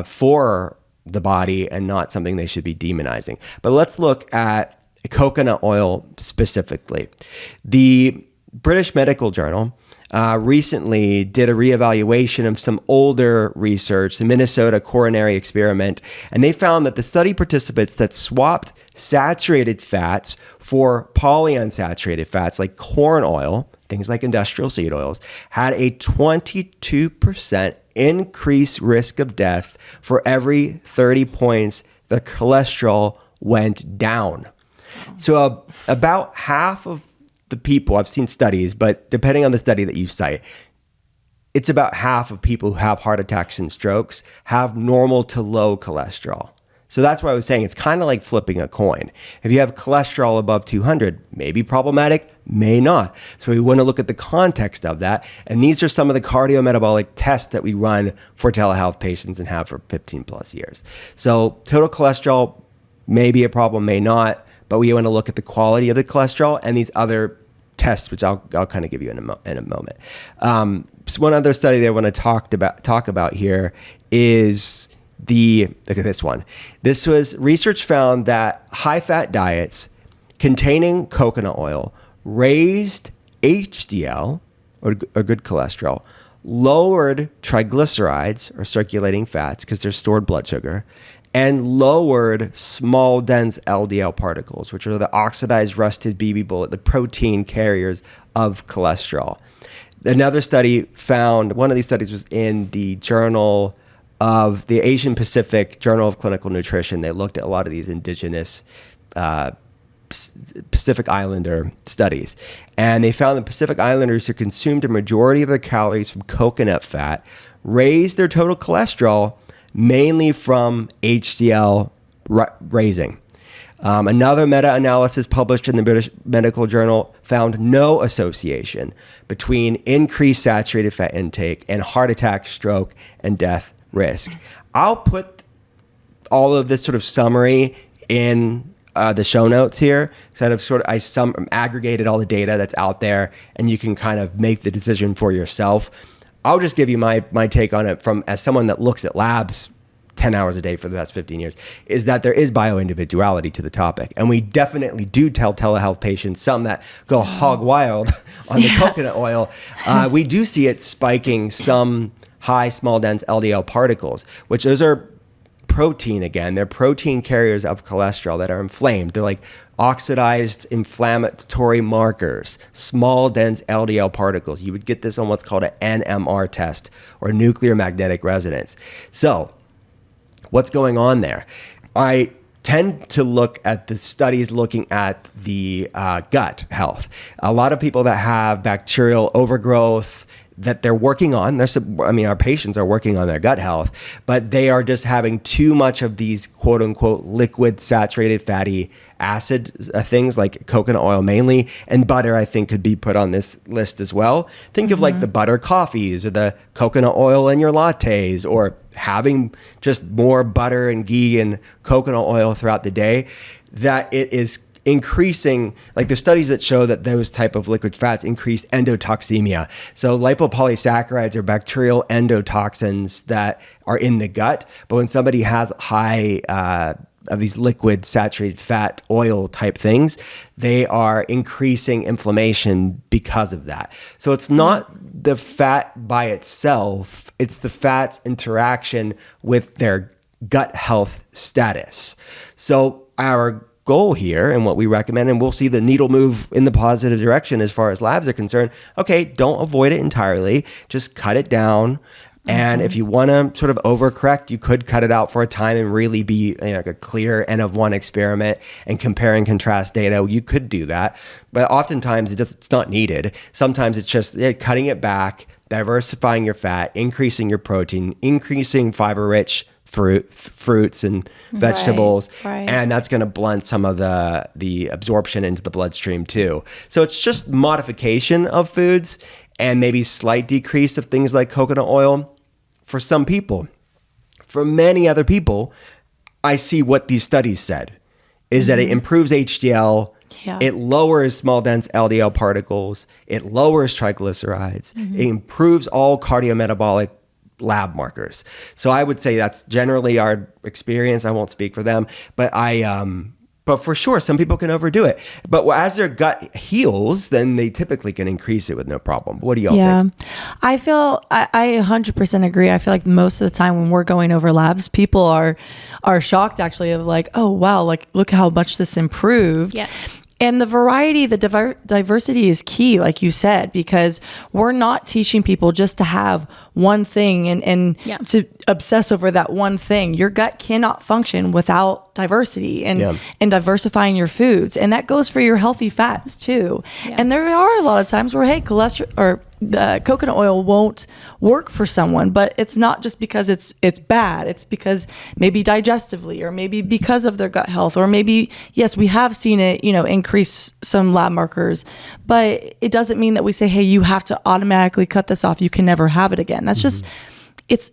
for the body and not something they should be demonizing. But let's look at coconut oil specifically. The British Medical Journal recently did a reevaluation of some older research, the Minnesota coronary experiment, and they found that the study participants that swapped saturated fats for polyunsaturated fats like corn oil, things like industrial seed oils, had a 22% increased risk of death for every 30 points their cholesterol went down. So about half of the people, I've seen studies, but depending on the study that you cite, it's about half of people who have heart attacks and strokes have normal to low cholesterol. So that's why I was saying it's kind of like flipping a coin. If you have cholesterol above 200, may problematic, may not. So we want to look at the context of that. And these are some of the cardiometabolic tests that we run for telehealth patients and have for 15 plus years. So total cholesterol may be a problem, may not, but we want to look at the quality of the cholesterol and these other tests, which I'll kind of give you in a moment. So one other study that I want to talk about here is look at this one. This was research found that high-fat diets containing coconut oil raised HDL, or good cholesterol, lowered triglycerides, or circulating fats, because they're stored blood sugar, and lowered small, dense LDL particles, which are the oxidized, rusted BB bullet, the protein carriers of cholesterol. Another study found, one of these studies was in the Journal of the Asian Pacific Journal of Clinical Nutrition. They looked at a lot of these indigenous Pacific Islander studies. And they found that Pacific Islanders who consumed a majority of their calories from coconut fat raised their total cholesterol mainly from HDL raising. Another meta-analysis published in the British Medical Journal found no association between increased saturated fat intake and heart attack, stroke, and death risk. I'll put all of this sort of summary in the show notes here. I aggregated all the data that's out there, and you can kind of make the decision for yourself. I'll just give you my take on it as someone that looks at labs 10 hours a day for the past 15 years, is that there is bioindividuality to the topic. And we definitely do tell telehealth patients, some that go hog wild on the coconut oil, we do see it spiking some high, small, dense LDL particles, which those are protein again. They're protein carriers of cholesterol that are inflamed. They're like oxidized inflammatory markers, small, dense LDL particles. You would get this on what's called an NMR test, or nuclear magnetic resonance. So what's going on there? I tend to look at the studies looking at the gut health. A lot of people that have bacterial overgrowth that they're working on, our patients are working on their gut health, but they are just having too much of these quote unquote liquid saturated fatty acid things like coconut oil mainly, and butter I think could be put on this list as well. Think of like the butter coffees or the coconut oil in your lattes, or having just more butter and ghee and coconut oil throughout the day, that it is increasing, like there's studies that show that those type of liquid fats increase endotoxemia. So lipopolysaccharides are bacterial endotoxins that are in the gut, but when somebody has high of these liquid saturated fat oil type things, they are increasing inflammation because of that. So it's not the fat by itself, it's the fat's interaction with their gut health status. So our goal here and what we recommend, and we'll see the needle move in the positive direction as far as labs are concerned. Okay, don't avoid it entirely, just cut it down. And if you want to sort of overcorrect, you could cut it out for a time and really be like a clear N of 1 experiment and compare and contrast data. You could do that, but oftentimes it's not needed. Sometimes it's just cutting it back, diversifying your fat, increasing your protein, increasing fiber-rich fruits and vegetables, and that's going to blunt some of the absorption into the bloodstream too. So it's just modification of foods and maybe slight decrease of things like coconut oil for some people. For many other people, I see what these studies said is that it improves HDL, it lowers small dense LDL particles, it lowers triglycerides, it improves all cardiometabolic lab markers. So I would say that's generally our experience. I won't speak for them, but but for sure, some people can overdo it. But as their gut heals, then they typically can increase it with no problem. What do y'all think?
I feel I 100% agree. I feel like most of the time when we're going over labs, people are shocked actually of like, oh wow, like look how much this improved.
Yes.
And the variety, the diversity is key, like you said, because we're not teaching people just to have one thing and to obsess over that one thing. Your gut cannot function without diversity and diversifying your foods. And that goes for your healthy fats too. Yeah. And there are a lot of times where, hey, cholesterol or coconut oil won't work for someone, but it's not just because it's bad. It's because maybe digestively, or maybe because of their gut health, or maybe, yes, we have seen it, increase some lab markers, but it doesn't mean that we say, hey, you have to automatically cut this off. You can never have it again. That's just,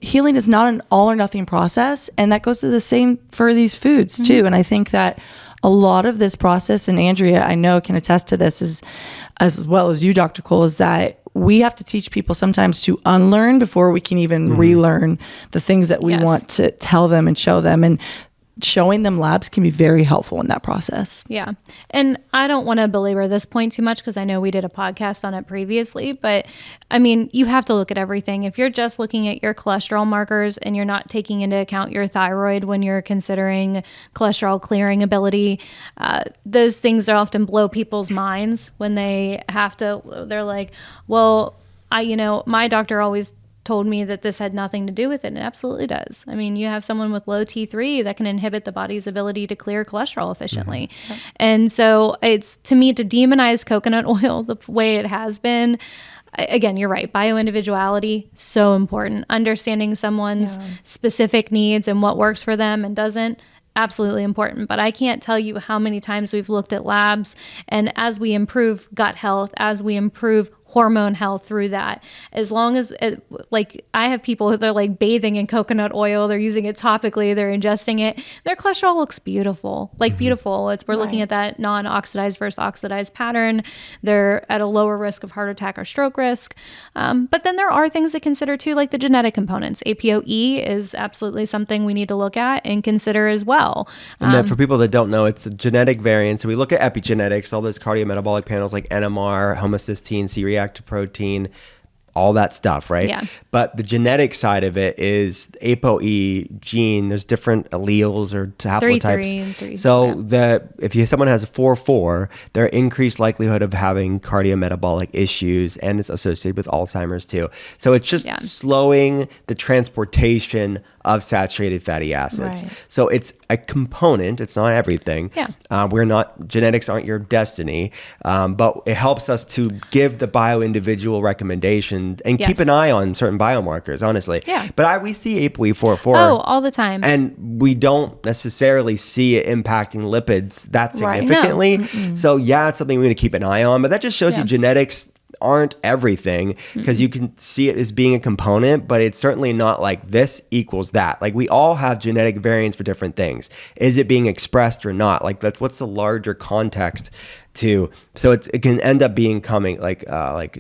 healing is not an all or nothing process. And that goes to the same for these foods too. And I think that a lot of this process, and Andrea, I know, can attest to this as well as you, Dr. Cole, is that we have to teach people sometimes to unlearn before we can even relearn the things that we want to tell them and show them. And showing them labs can be very helpful in that process.
Yeah. And I don't want to belabor this point too much because I know we did a podcast on it previously, but I mean, you have to look at everything. If you're just looking at your cholesterol markers and you're not taking into account your thyroid when you're considering cholesterol clearing ability, those things are often blow people's minds when they're like, well, my doctor always told me that this had nothing to do with it, and it absolutely does. I mean, you have someone with low T3 that can inhibit the body's ability to clear cholesterol efficiently. And so it's, to me, to demonize coconut oil the way it has been, again, you're right, bioindividuality, so important. Understanding someone's specific needs and what works for them and doesn't, absolutely important. But I can't tell you how many times we've looked at labs, and as we improve gut health, as we improve hormone health through that, as long as like I have people they're like bathing in coconut oil, they're using it topically, they're ingesting it, their cholesterol looks beautiful, beautiful. We're looking at that non-oxidized versus oxidized pattern. They're at a lower risk of heart attack or stroke risk. But then there are things to consider too, like the genetic components. ApoE is absolutely something we need to look at and consider as well.
And then for people that don't know, it's a genetic variant. So we look at epigenetics, all those cardiometabolic panels like NMR, homocysteine, C-reactive protein, all that stuff, right?
Yeah.
But the genetic side of it is ApoE gene. There's different alleles or haplotypes.
3,
so if someone has a 4/4, they're increased likelihood of having cardiometabolic issues, and it's associated with Alzheimer's too. So it's just slowing the transportation of saturated fatty acids.
Right.
So it's a component. It's not everything.
Yeah.
Genetics aren't your destiny, but it helps us to give the bio-individual recommendation and keep an eye on certain biomarkers, honestly.
Yeah.
But we see ApoE4/4.
Oh, all the time.
And we don't necessarily see it impacting lipids that significantly.
No.
So it's something we need to keep an eye on. But that just shows you genetics aren't everything, because you can see it as being a component, but it's certainly not like this equals that. Like we all have genetic variants for different things. Is it being expressed or not? Like what's the larger context to? So it can end up becoming like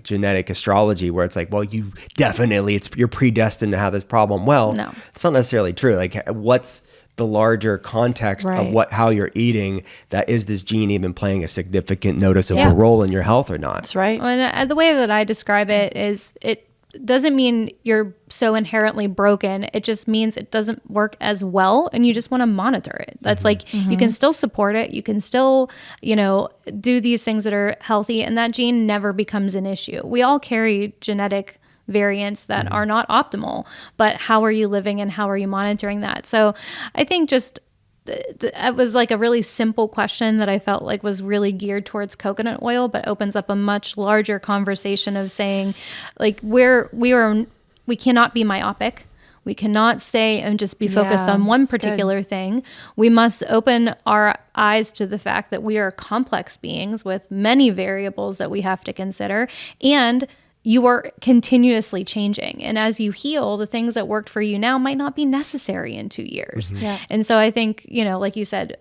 genetic astrology, where it's like, well, you're predestined to have this problem. Well,
no,
it's not necessarily true. Like what's the larger context of how you're eating, that is this gene even playing a significant noticeable role in your health or not?
That's right.
And the way that I describe it is, it doesn't mean you're so inherently broken. It just means it doesn't work as well, and you just want to monitor it. That's like, you can still support it. You can still, do these things that are healthy, and that gene never becomes an issue. We all carry genetic variants that are not optimal, but how are you living and how are you monitoring that? So I think just it was like a really simple question that I felt like was really geared towards coconut oil, but opens up a much larger conversation of saying, like, we cannot be myopic. We cannot stay and just be focused on one particular thing. We must open our eyes to the fact that we are complex beings with many variables that we have to consider, and you are continuously changing. And as you heal, the things that worked for you now might not be necessary in 2 years. And so I think, like you said,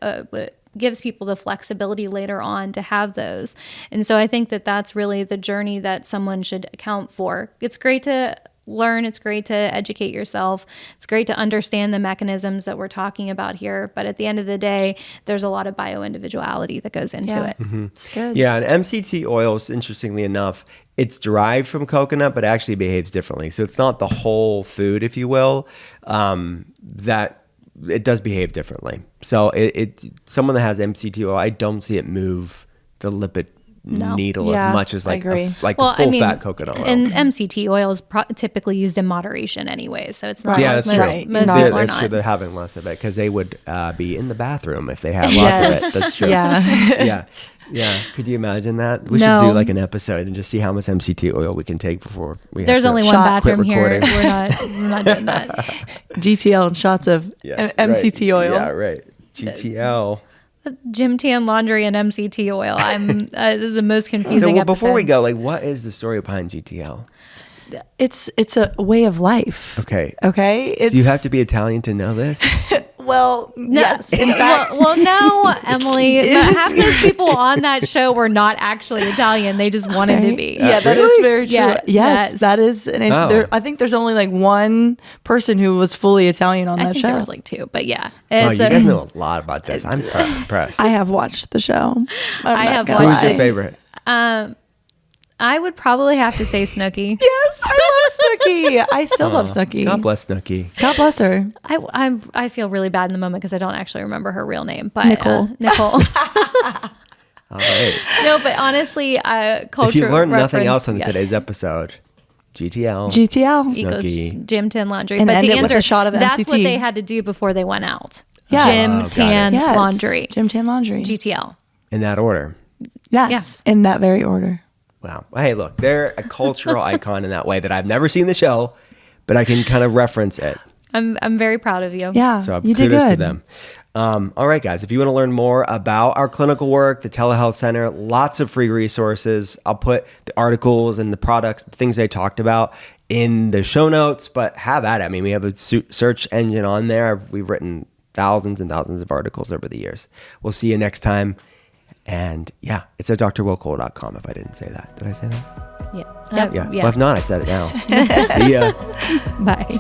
gives people the flexibility later on to have those. And so I think that that's really the journey that someone should account for. It's great to learn. It's great to educate yourself. It's great to understand the mechanisms that we're talking about here. But at the end of the day, there's a lot of bio-individuality that goes into it.
It's good.
Yeah, and MCT oils, interestingly enough, it's derived from coconut, but actually behaves differently. So it's not the whole food, if you will, that it does behave differently. So someone that has MCT oil, I don't see it move the lipid needle as much as like the full fat coconut oil.
And MCT oil is typically used in moderation anyway, so it's not.
Yeah, that's true.
Most people are
that's
not.
true. They're having less of it because they would be in the bathroom if they had lots of it. That's true. Yeah. Could you imagine that? We should do like an episode and just see how much MCT oil we can take before we.
There's only one bathroom here.
Recording.
We're not doing that.
GTL and shots of MCT oil.
Yeah, right. GTL.
Gym tan laundry and MCT oil. This is the most confusing episode.
Before we go, like, what is the story behind GTL?
It's a way of life.
Okay.
Do
you have to be Italian to know this?
Well, no, yes. In fact,
no, Emily. Half those people on that show were not actually Italian. They just wanted to be.
Yeah, that is very true.
Yeah,
yes, that is. I think there's only like one person who was fully Italian on that show.
There was like two, but yeah.
You guys know a lot about this. I'm impressed.
I have watched the show.
I have watched it.
Who's your favorite?
I would probably have to say Snooki.
Yes, I love Snooki. I still love Snooki.
God bless Snooki.
God bless her.
I feel really bad in the moment because I don't actually remember her real name, but
Nicole.
Nicole.
All right.
No, but honestly, culture.
If you learned nothing else on
yes.
today's episode, GTL
equals gym tan laundry.
And
but to
answer,
with a
shot of
that's
MCT.
what they had to do before they went out.
Yes.
Gym tan laundry.
Gym tan laundry.
GTL.
In that order.
Yes. In that very order.
Wow. Hey, look, they're a cultural icon in that way that I've never seen the show, but I can kind of reference it.
I'm very proud of you.
Yeah,
so
you did
kudos
good.
to them. All right, guys, if you want to learn more about our clinical work, the telehealth center, lots of free resources. I'll put the articles and the products, the things I talked about in the show notes, but have at it. I mean, we have a search engine on there. We've written thousands and thousands of articles over the years. We'll see you next time. And yeah, it's at drwillcole.com if I didn't say that. Did I say that?
Yeah.
Yeah. Well, if not, I said it now. See ya.
Bye.